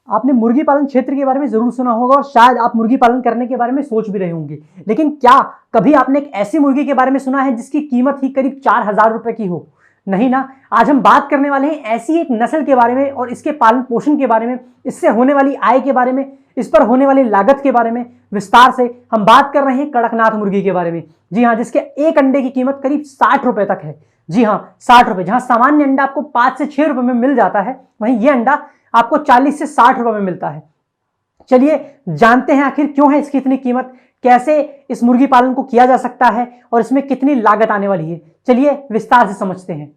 आपने मुर्गी पालन क्षेत्र के बारे में जरूर सुना होगा और शायद आप मुर्गी पालन करने के बारे में सोच भी रहे होंगे, लेकिन क्या कभी आपने एक ऐसी मुर्गी के बारे में सुना है जिसकी कीमत ही करीब 4,000 रुपए की हो? नहीं ना। आज हम बात करने वाले हैं ऐसी एक नस्ल के बारे में और इसके पालन पोषण के बारे में, इससे होने वाली आय के बारे में, इस पर होने वाली लागत के बारे में विस्तार से हम बात कर रहे हैं कड़कनाथ मुर्गी के बारे में। जी हाँ, जिसके एक अंडे की कीमत करीब 60 रुपए तक है। जी हाँ, 60 रुपए। जहां सामान्य अंडा आपको 5 से 6 रुपए में मिल जाता है, वहीं यह अंडा आपको 40 से 60 रुपए में मिलता है। चलिए जानते हैं आखिर क्यों है इसकी इतनी कीमत, कैसे इस मुर्गी पालन को किया जा सकता है और इसमें कितनी लागत आने वाली है। चलिए विस्तार से समझते हैं।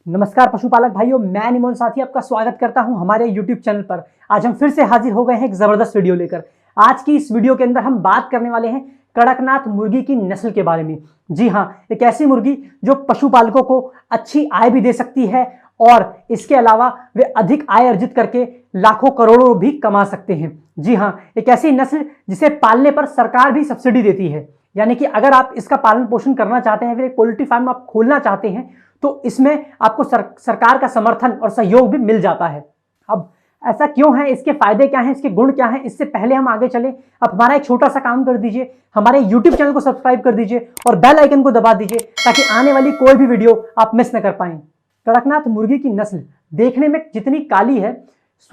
नमस्कार पशुपालक भाइयों, मैं अनिमोल साथी आपका स्वागत करता हूं हमारे YouTube चैनल पर। आज हम फिर से हाजिर हो गए हैं एक जबरदस्त वीडियो लेकर। आज की इस वीडियो के अंदर हम बात करने वाले हैं कड़कनाथ मुर्गी की नस्ल के बारे में। जी हां, एक ऐसी मुर्गी जो पशुपालकों को अच्छी आय भी दे सकती है और इसके अलावा वे अधिक आय अर्जित करके लाखों करोड़ों भी कमा सकते हैं। जी हां, एक ऐसी नस्ल जिसे पालने पर सरकार भी सब्सिडी देती है, यानी कि अगर आप इसका पालन पोषण करना चाहते हैं, फिर एक पोल्ट्री फार्म आप खोलना चाहते हैं, तो इसमें आपको सरकार का समर्थन और सहयोग भी मिल जाता है। अब ऐसा क्यों है, इसके फायदे क्या हैं, इसके गुण क्या हैं, इससे पहले हम आगे चले, आप हमारा एक छोटा सा काम कर दीजिए, हमारे YouTube चैनल को सब्सक्राइब कर दीजिए और बेल आइकन को दबा दीजिए ताकि आने वाली कोई भी वीडियो आप मिस न कर पाएं। कड़कनाथ मुर्गी की नस्ल देखने में जितनी काली है,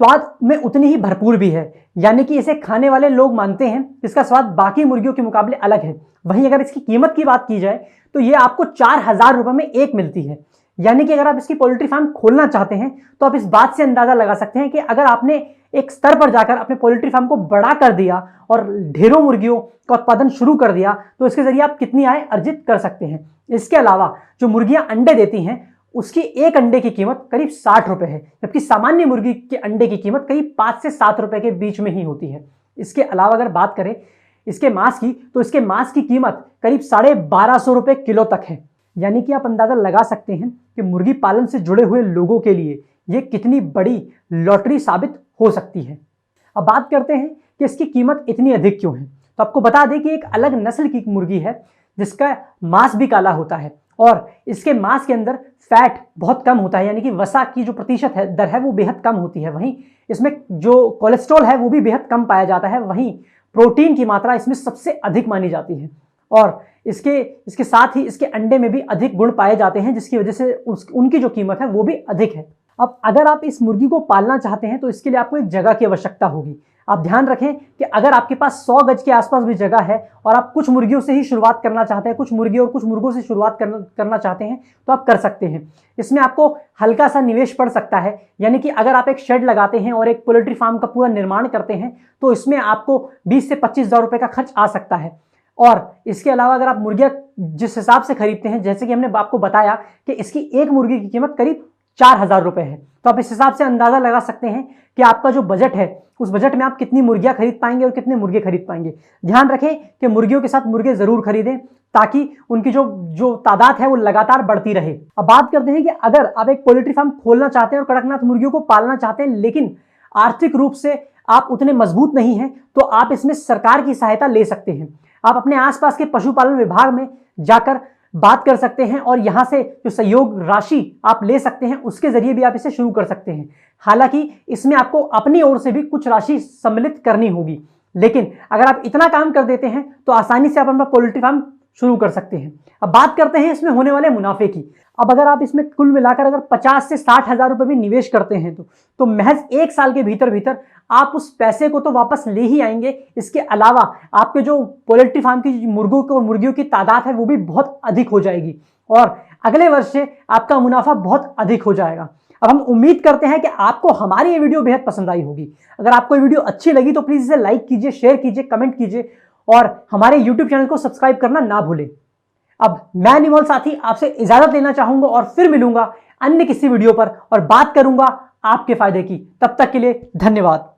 स्वाद में उतनी ही भरपूर भी है, यानी कि इसे खाने वाले लोग मानते हैं इसका स्वाद बाकी मुर्गियों के मुकाबले अलग है। वहीं अगर इसकी कीमत की बात की जाए तो ये आपको 4,000 रुपए में एक मिलती है। यानी कि अगर आप इसकी पोल्ट्री फार्म खोलना चाहते हैं तो आप इस बात से अंदाजा लगा सकते हैं कि अगर आपने एक स्तर पर जाकर अपने पोल्ट्री फार्म को बड़ा कर दिया और ढेरों मुर्गियों का उत्पादन शुरू कर दिया तो इसके जरिए आप कितनी आय अर्जित कर सकते हैं। इसके अलावा जो मुर्गियां अंडे देती हैं उसकी एक अंडे की कीमत करीब 60 रुपए है, जबकि सामान्य मुर्गी के अंडे की कीमत करीब 5 से 7 रुपए के बीच में ही होती है। इसके अलावा अगर बात करें इसके मांस की, तो इसके मांस की कीमत करीब 1250 रुपए किलो तक है। यानी कि आप अंदाजा लगा सकते हैं कि मुर्गी पालन से जुड़े हुए लोगों के लिए यह कितनी बड़ी लॉटरी साबित हो सकती है। अब बात करते हैं कि इसकी कीमत इतनी अधिक क्यों है। तो आपको बता दें कि एक अलग नस्ल की मुर्गी है जिसका मांस भी काला होता है और इसके मांस के अंदर फैट बहुत कम होता है, यानी कि वसा की जो प्रतिशत है दर है वो बेहद कम होती है। वहीं इसमें जो कोलेस्ट्रॉल है वो भी बेहद कम पाया जाता है। वहीं प्रोटीन की मात्रा इसमें सबसे अधिक मानी जाती है और इसके साथ ही इसके अंडे में भी अधिक गुण पाए जाते हैं, जिसकी वजह से उनकी जो कीमत है वो भी अधिक है। अब अगर आप इस मुर्गी को पालना चाहते हैं तो इसके लिए आपको एक जगह की आवश्यकता होगी। आप ध्यान रखें कि अगर आपके पास 100 गज के आसपास भी जगह है और आप कुछ मुर्गियों से ही शुरुआत करना चाहते हैं, कुछ मुर्गी और कुछ मुर्गों से शुरुआत करना चाहते हैं, तो आप कर सकते हैं। इसमें आपको हल्का सा निवेश पड़ सकता है, यानी कि अगर आप एक शेड लगाते हैं और एक पोल्ट्री फार्म का पूरा निर्माण करते हैं तो इसमें आपको 20 से 25,000 रुपए का खर्च आ सकता है। और इसके अलावा अगर आप मुर्गियां जिस हिसाब से खरीदते हैं, जैसे कि हमने आपको बताया कि इसकी एक मुर्गी की कीमत करीब 4,000 रुपए है, तो आप इस हिसाब से अंदाजा लगा सकते हैं कि आपका जो बजट है उस बजट में आप कितनी मुर्गियां खरीद पाएंगे और कितने मुर्गे खरीद पाएंगे। ध्यान रखें कि मुर्गियों के साथ मुर्गे जरूर खरीदें ताकि उनकी जो तादाद है वो लगातार बढ़ती रहे। अब बात करते हैं कि अगर आप एक पोल्ट्री फार्म खोलना चाहते हैं और कड़कनाथ मुर्गियों को पालना चाहते हैं, लेकिन आर्थिक रूप से आप उतने मजबूत नहीं हैं, तो आप इसमें सरकार की सहायता ले सकते हैं। आप अपने आसपास के पशुपालन विभाग में जाकर बात कर सकते हैं और यहां से जो सहयोग राशि आप ले सकते हैं उसके जरिए भी आप इसे शुरू कर सकते हैं। हालांकि इसमें आपको अपनी ओर से भी कुछ राशि सम्मिलित करनी होगी, लेकिन अगर आप इतना काम कर देते हैं तो आसानी से आप अपना पोल्ट्री फार्म शुरू कर सकते हैं। अब बात करते हैं इसमें होने वाले मुनाफे की। अब अगर आप इसमें कुल मिलाकर अगर 50 से 60,000 रुपए भी निवेश करते हैं तो महज 1 साल के भीतर आप उस पैसे को तो वापस ले ही आएंगे। इसके अलावा आपके जो पोल्ट्री फार्म की मुर्गों और मुर्गियों की तादाद है वो भी बहुत अधिक हो जाएगी और अगले वर्ष से आपका मुनाफा बहुत अधिक हो जाएगा। अब हम उम्मीद करते हैं कि आपको हमारी ये वीडियो बेहद पसंद आई होगी। अगर आपको ये वीडियो अच्छी लगी तो प्लीज इसे लाइक कीजिए, शेयर कीजिए, कमेंट कीजिए और हमारे YouTube चैनल को सब्सक्राइब करना ना भूलें। अब मैं अनिमोल साथी आपसे इजाजत लेना चाहूंगा और फिर मिलूंगा अन्य किसी वीडियो पर और बात करूंगा आपके फायदे की। तब तक के लिए धन्यवाद।